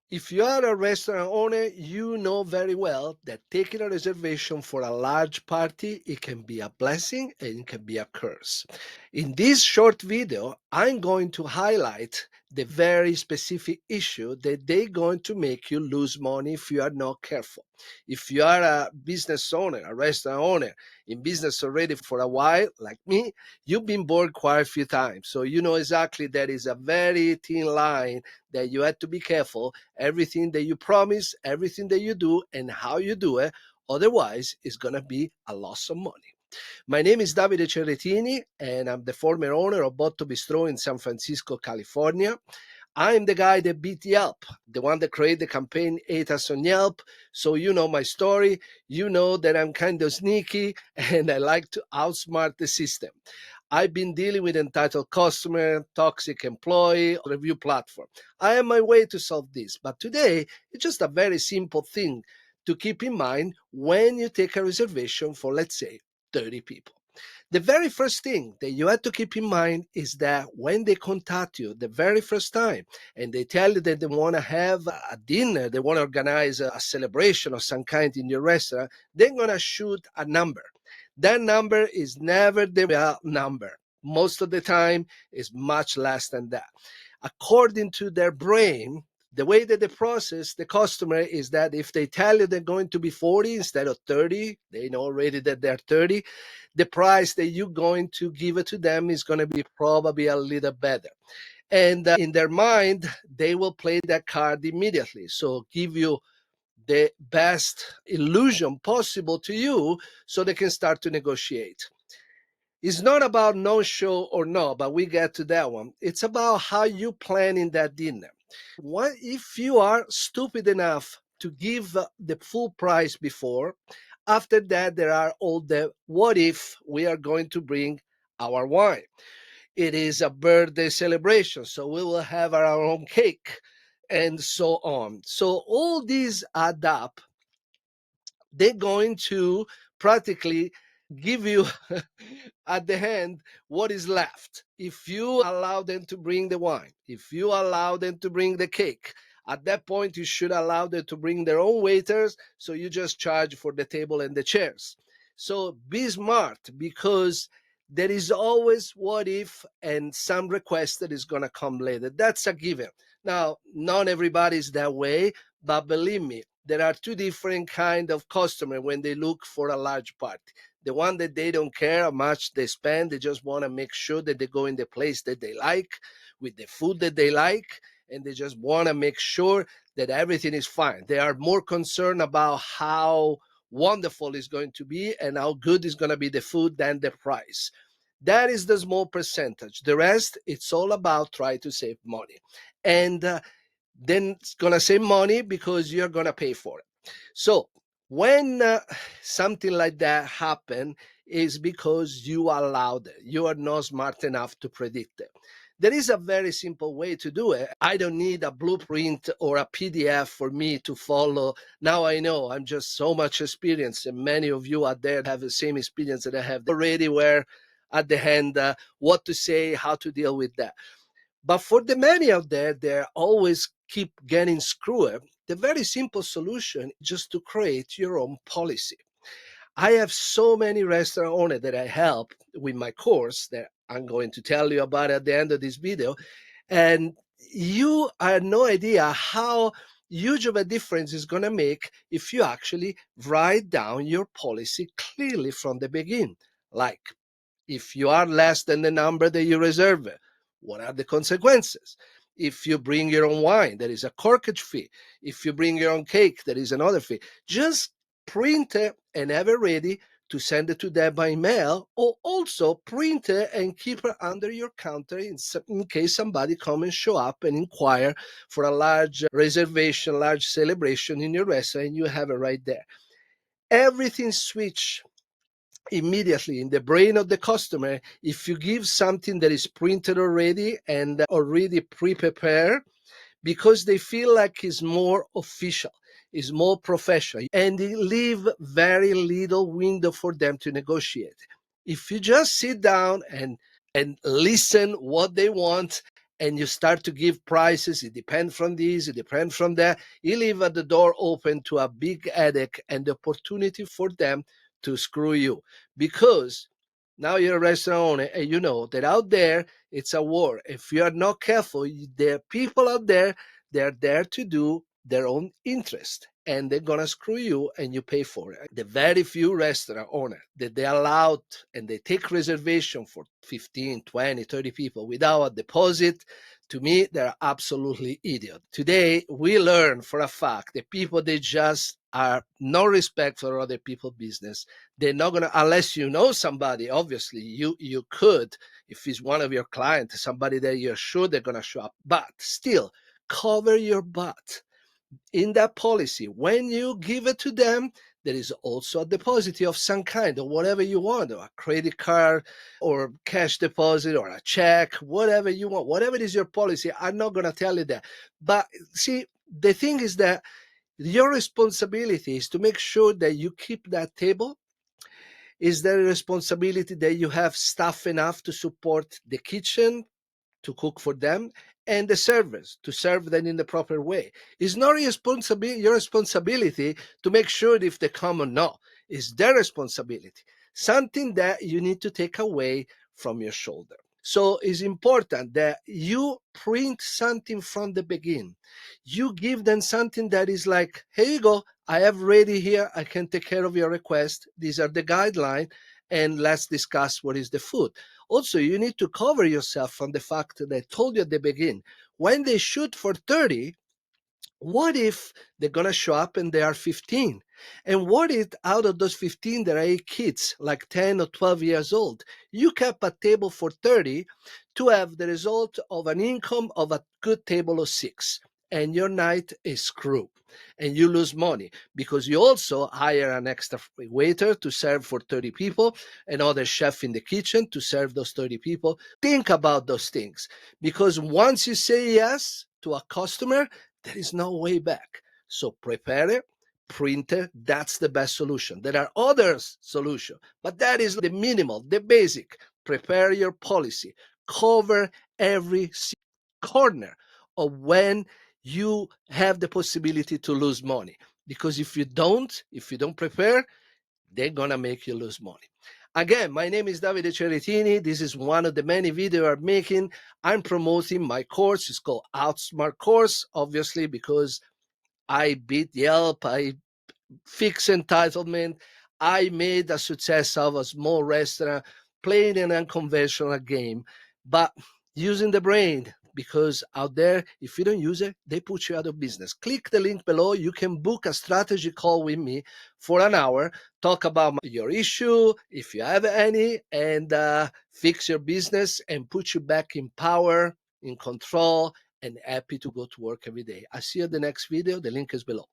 If you are a restaurant owner, you know very well that taking a reservation for a large party, it can be a blessing and it can be a curse. In this short video, I'm going to highlight the very specific issue that they're going to make you lose money if you are not careful. If you are a business owner, a restaurant owner, in business already for a while, like me, you've been bored quite a few times. So you know exactly that is a very thin line that you have to be careful everything that you promise, everything that you do, and how you do it. Otherwise, it's going to be a loss of money. My name is Davide Cerretini, and I'm the former owner of Botto Bistro in San Francisco, California. I'm the guy that beat Yelp, the one that created the campaign Ate Us on Yelp. So you know my story. You know that I'm kind of sneaky and I like to outsmart the system. I've been dealing with entitled customer, toxic employee, review platform. I am my way to solve this, but today it's just a very simple thing to keep in mind when you take a reservation for, let's say, 30 people. The very first thing that you have to keep in mind is that when they contact you the very first time and they tell you that they want to have a dinner, they want to organize a celebration of some kind in your restaurant, they're going to shoot a number. That number is never the real number. Most of the time, it's much less than that. According to their brain, the way that they process the customer is that if they tell you they're going to be 40 instead of 30, they know already that they're 30, the price that you're going to give it to them is going to be probably a little better. And in their mind, they will play that card immediately. So give you the best illusion possible to you so they can start to negotiate. It's not about no show or no, but we get to that one. It's about how you plan in that dinner. What if you are stupid enough to give the full price before? After that, there are all the what if we are going to bring our wine. It is a birthday celebration, so we will have our own cake and so on. So all these add up. They're going to practically give you at the end what is left. If you allow them to bring the wine, if you allow them to bring the cake, at that point you should allow them to bring their own waiters, so you just charge for the table and the chairs. So be smart, because there is always what if and some request that is going to come later. That's a given. Now, not everybody is that way, but believe me, there are two different kind of customer when they look for a large party. The one that they don't care how much they spend, they just want to make sure that they go in the place that they like, with the food that they like, and they just want to make sure that everything is fine. They are more concerned about how wonderful it's going to be and how good is going to be the food than the price. That is the small percentage. The rest, it's all about trying to save money. And then it's gonna save money because you're gonna pay for it. So when something like that happen, is because you allowed it. You are not smart enough to predict it. There is a very simple way to do it. I don't need a blueprint or a PDF for me to follow. Now I know I'm just so much experience, and many of you out there have the same experience that I have already, where at the end what to say, how to deal with that. But for the many out there, they always keep getting screwed. The very simple solution is just to create your own policy. I have so many restaurant owners that I help with my course that I'm going to tell you about at the end of this video. And you have no idea how huge of a difference it's going to make if you actually write down your policy clearly from the beginning. Like, if you are less than the number that you reserve, what are the consequences? If you bring your own wine, there is a corkage fee. If you bring your own cake, there is another fee. Just print it and have it ready to send it to them by mail, or also print it and keep it under your counter in case somebody come and show up and inquire for a large reservation, large celebration in your restaurant, and you have it right there. Everything switch immediately in the brain of the customer if you give something that is printed already and already pre-prepared, because they feel like it's more official, it's more professional, and they leave very little window for them to negotiate. If you just sit down and listen what they want and you start to give prices, it depends from this, it depends from that, you leave the door open to a big headache and the opportunity for them to screw you. Because now you're a restaurant owner and you know that out there it's a war. If you are not careful, there are people out there, they're there to do their own interest, and they're gonna screw you and you pay for it. The very few restaurant owners that they allowed and they take reservation for 15, 20, 30 people without a deposit, to me, they're absolutely idiot. Today, we learn for a fact that people, they just are no respect for other people's business. They're not gonna, unless you know somebody, obviously, you could, if it's one of your clients, somebody that you're sure they're gonna show up, but still, cover your butt in that policy. When you give it to them, there is also a deposit of some kind or whatever you want, or a credit card or cash deposit or a check, whatever you want, whatever is your policy. I'm not going to tell you that. But see, the thing is that your responsibility is to make sure that you keep that table. Is there a responsibility that you have staff enough to support the kitchen, to cook for them, and the servers to serve them in the proper way? It's not your responsibility to make sure if they come or not. It's their responsibility. Something that you need to take away from your shoulder. So it's important that you print something from the beginning. You give them something that is like, here you go, I have ready here, I can take care of your request. These are the guidelines, and let's discuss what is the food. Also, you need to cover yourself from the fact that I told you at the beginning, when they shoot for 30, what if they're going to show up and they are 15? And what if out of those 15, there are 8 kids, like 10 or 12 years old? You kept a table for 30 to have the result of an income of a good table of 6. And your night is screwed. And you lose money because you also hire an extra waiter to serve for 30 people, another chef in the kitchen to serve those 30 people. Think about those things, because once you say yes to a customer, there is no way back. So prepare it, print it. That's the best solution. There are other solutions, but that is the minimal, the basic. Prepare your policy. Cover every corner of when you have the possibility to lose money. Because if you don't prepare, they're gonna make you lose money. Again, my name is Davide Cerretini. This is one of the many videos I'm making. I'm promoting my course. It's called Outsmart course, obviously, because I beat Yelp, I fix entitlement. I made a success of a small restaurant playing an unconventional game, but using the brain, because out there, if you don't use it, they put you out of business. Click the link below. You can book a strategy call with me for an hour, talk about your issue, if you have any, and fix your business and put you back in power, in control, and happy to go to work every day. I see you in the next video. The link is below.